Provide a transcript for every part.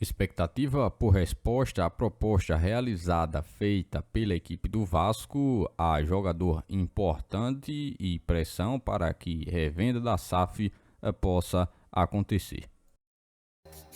Expectativa por resposta à proposta feita pela equipe do Vasco a jogador importante e pressão para que revenda da SAF possa acontecer.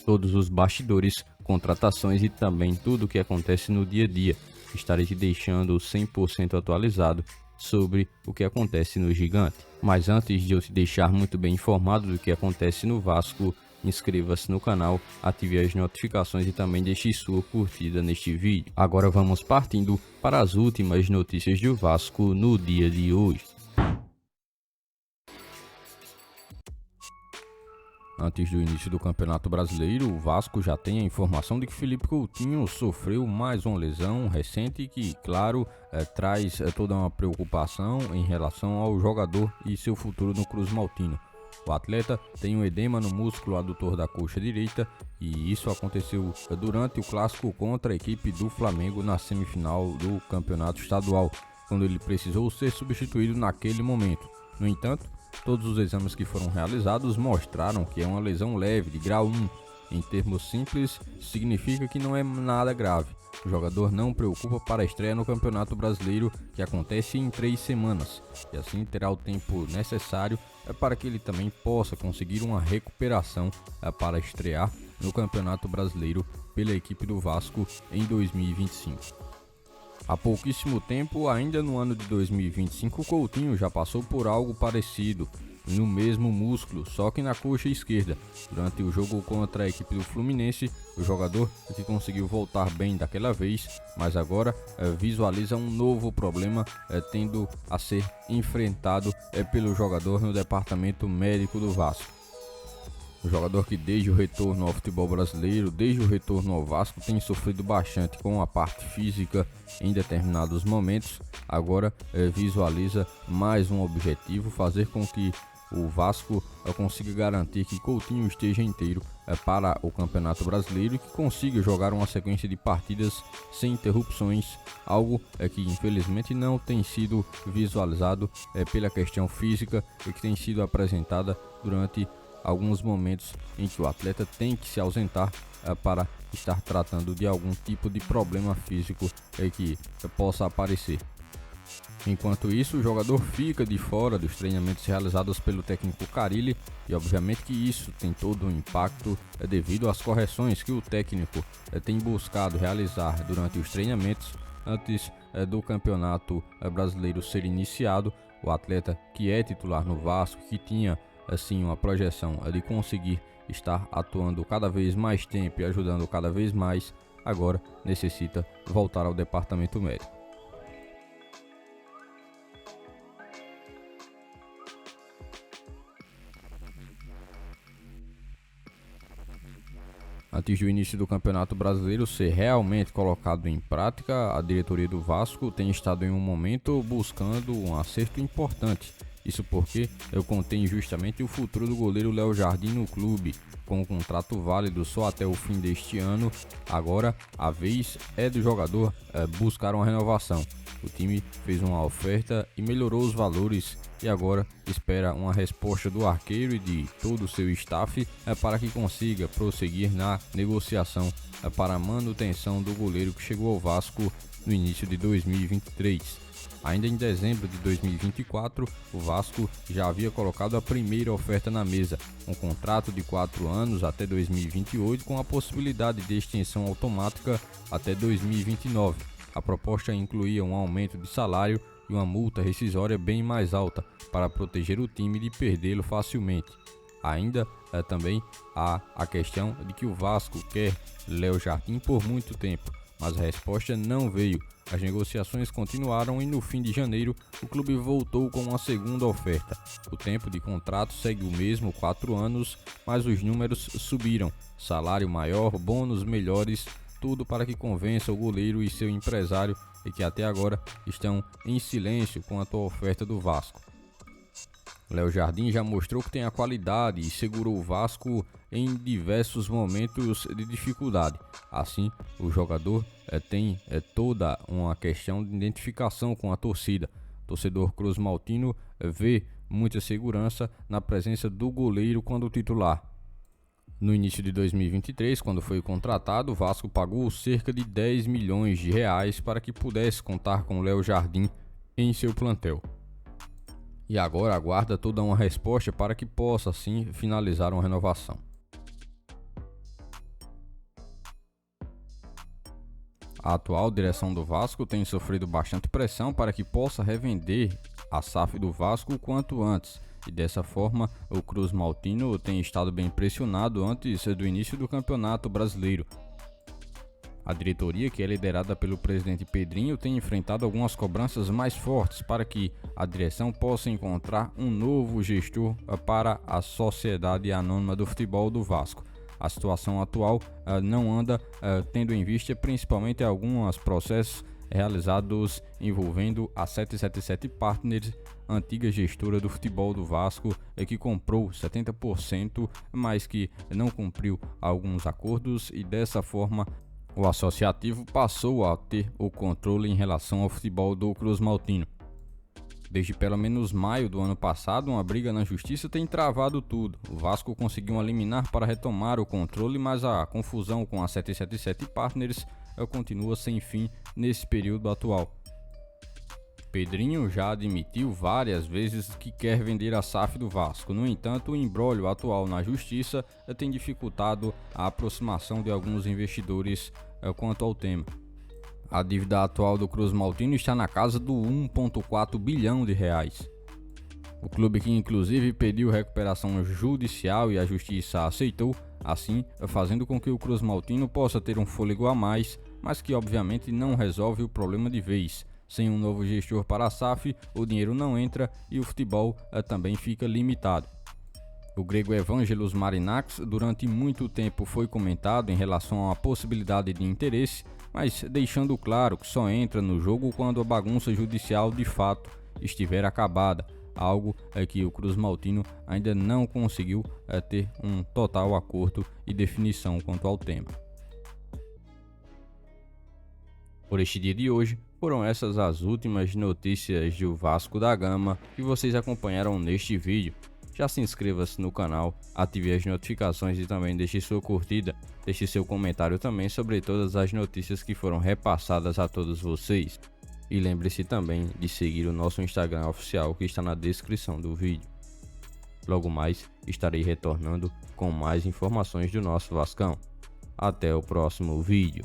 Todos os bastidores, contratações e também tudo o que acontece no dia a dia. Estarei te deixando 100% atualizado sobre o que acontece no Gigante. Mas antes de eu te deixar muito bem informado do que acontece no Vasco, inscreva-se no canal, ative as notificações e também deixe sua curtida neste vídeo. Agora vamos partindo para as últimas notícias do Vasco no dia de hoje. Antes do início do Campeonato Brasileiro, o Vasco já tem a informação de que Felipe Coutinho sofreu mais uma lesão recente que, claro, traz toda uma preocupação em relação ao jogador e seu futuro no Cruz Maltino. O atleta tem um edema no músculo adutor da coxa direita e isso aconteceu durante o clássico contra a equipe do Flamengo na semifinal do Campeonato Estadual, quando ele precisou ser substituído naquele momento. No entanto, todos os exames que foram realizados mostraram que é uma lesão leve, de grau 1. Em termos simples, significa que não é nada grave. O jogador não preocupa para a estreia no Campeonato Brasileiro, que acontece em 3 semanas, e assim terá o tempo necessário para que ele também possa conseguir uma recuperação para estrear no Campeonato Brasileiro pela equipe do Vasco em 2025. Há pouquíssimo tempo, ainda no ano de 2025, Coutinho já passou por algo parecido, no mesmo músculo, só que na coxa esquerda. Durante o jogo contra a equipe do Fluminense, o jogador que conseguiu voltar bem daquela vez, mas agora visualiza um novo problema tendo a ser enfrentado pelo jogador no departamento médico do Vasco. O jogador que desde o retorno ao futebol brasileiro, desde o retorno ao Vasco, tem sofrido bastante com a parte física em determinados momentos, agora visualiza mais um objetivo, fazer com que o Vasco consiga garantir que Coutinho esteja inteiro para o Campeonato Brasileiro e que consiga jogar uma sequência de partidas sem interrupções, algo que infelizmente não tem sido visualizado pela questão física e que tem sido apresentada durante alguns momentos em que o atleta tem que se ausentar para estar tratando de algum tipo de problema físico que possa aparecer. Enquanto isso, o jogador fica de fora dos treinamentos realizados pelo técnico Carille e obviamente que isso tem todo um impacto devido às correções que o técnico tem buscado realizar durante os treinamentos antes do Campeonato Brasileiro ser iniciado. O atleta que é titular no Vasco, que tinha assim uma projeção de conseguir estar atuando cada vez mais tempo e ajudando cada vez mais, agora necessita voltar ao departamento médico. Antes do início do Campeonato Brasileiro ser realmente colocado em prática, a diretoria do Vasco tem estado em um momento buscando um acerto importante. Isso porque eu contém justamente o futuro do goleiro Léo Jardim no clube. Com um contrato válido só até o fim deste ano, agora a vez é do jogador buscar uma renovação. O time fez uma oferta e melhorou os valores e agora espera uma resposta do arqueiro e de todo o seu staff para que consiga prosseguir na negociação para a manutenção do goleiro que chegou ao Vasco no início de 2023. Ainda em dezembro de 2024, o Vasco já havia colocado a primeira oferta na mesa, um contrato de 4 anos até 2028 com a possibilidade de extensão automática até 2029. A proposta incluía um aumento de salário e uma multa rescisória bem mais alta para proteger o time de perdê-lo facilmente. Ainda também há a questão de que o Vasco quer Léo Jardim por muito tempo, mas a resposta não veio. As negociações continuaram e no fim de janeiro o clube voltou com uma segunda oferta. O tempo de contrato segue o mesmo, 4 anos, mas os números subiram. Salário maior, bônus melhores, tudo para que convença o goleiro e seu empresário e que até agora estão em silêncio quanto à oferta do Vasco. Léo Jardim já mostrou que tem a qualidade e segurou o Vasco em diversos momentos de dificuldade. Assim, o jogador tem toda uma questão de identificação com a torcida. O torcedor Cruz Maltino vê muita segurança na presença do goleiro quando titular. No início de 2023, quando foi contratado, o Vasco pagou cerca de 10 milhões de reais para que pudesse contar com Léo Jardim em seu plantel. E agora aguarda toda uma resposta para que possa, assim, finalizar uma renovação. A atual direção do Vasco tem sofrido bastante pressão para que possa revender a SAF do Vasco o quanto antes. E dessa forma, o Cruz Maltino tem estado bem pressionado antes do início do Campeonato Brasileiro. A diretoria, que é liderada pelo presidente Pedrinho, tem enfrentado algumas cobranças mais fortes para que a direção possa encontrar um novo gestor para a Sociedade Anônima do Futebol do Vasco. A situação atual não anda tendo em vista principalmente alguns processos realizados envolvendo a 777 Partners, antiga gestora do futebol do Vasco, que comprou 70%, mas que não cumpriu alguns acordos e dessa forma o associativo passou a ter o controle em relação ao futebol do Cruz Maltino. Desde pelo menos maio do ano passado, uma briga na justiça tem travado tudo. O Vasco conseguiu uma liminar para retomar o controle, mas a confusão com a 777 Partners continua sem fim nesse período atual. Pedrinho já admitiu várias vezes que quer vender a SAF do Vasco. No entanto, o imbróglio atual na justiça tem dificultado a aproximação de alguns investidores quanto ao tema. A dívida atual do Cruz Maltino está na casa do 1,4 bilhão de reais. O clube, que inclusive pediu recuperação judicial e a justiça aceitou, assim fazendo com que o Cruz Maltino possa ter um fôlego a mais, mas que obviamente não resolve o problema de vez. Sem um novo gestor para a SAF, o dinheiro não entra e o futebol também fica limitado. O grego Evangelos Marinakis durante muito tempo foi comentado em relação à possibilidade de interesse, mas deixando claro que só entra no jogo quando a bagunça judicial de fato estiver acabada, algo que o Cruz Maltino ainda não conseguiu ter um total acordo e definição quanto ao tema. Por este dia de hoje, foram essas as últimas notícias do Vasco da Gama que vocês acompanharam neste vídeo. Já se inscreva-se no canal, ative as notificações e também deixe sua curtida. Deixe seu comentário também sobre todas as notícias que foram repassadas a todos vocês. E lembre-se também de seguir o nosso Instagram oficial que está na descrição do vídeo. Logo mais estarei retornando com mais informações do nosso Vascão. Até o próximo vídeo.